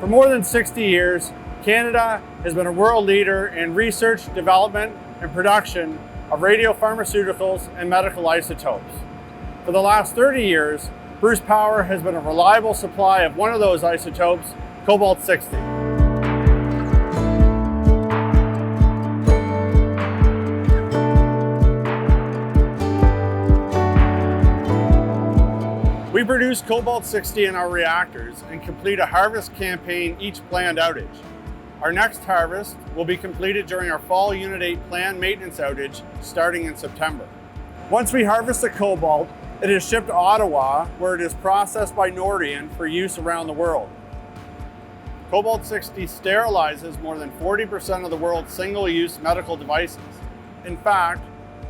more than 60 years, Canada has been a world leader in research, development, and production of radiopharmaceuticals and medical isotopes. For the last 30 years, Bruce Power has been a reliable supply of one of those isotopes, Cobalt-60. We produce Cobalt-60 in our reactors and complete a harvest campaign each planned outage. Our next harvest will be completed during our fall Unit 8 planned maintenance outage starting in September. Once we harvest the cobalt, it is shipped to Ottawa, where it is processed by Nordion for use around the world. Cobalt-60 sterilizes more than 40% of the world's single-use medical devices. In fact,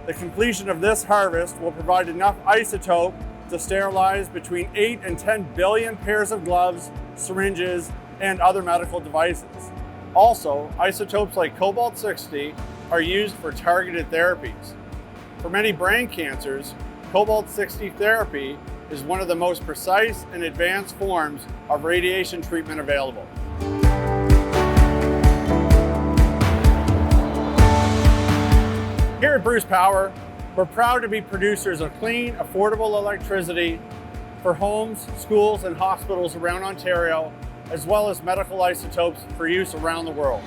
the completion of this harvest will provide enough isotope to sterilize between 8 and 10 billion pairs of gloves, syringes, and other medical devices. Also, isotopes like Cobalt-60 are used for targeted therapies. For many brain cancers, Cobalt-60 therapy is one of the most precise and advanced forms of radiation treatment available. Here at Bruce Power, we're proud to be producers of clean, affordable electricity for homes, schools, and hospitals around Ontario, as well as medical isotopes for use around the world.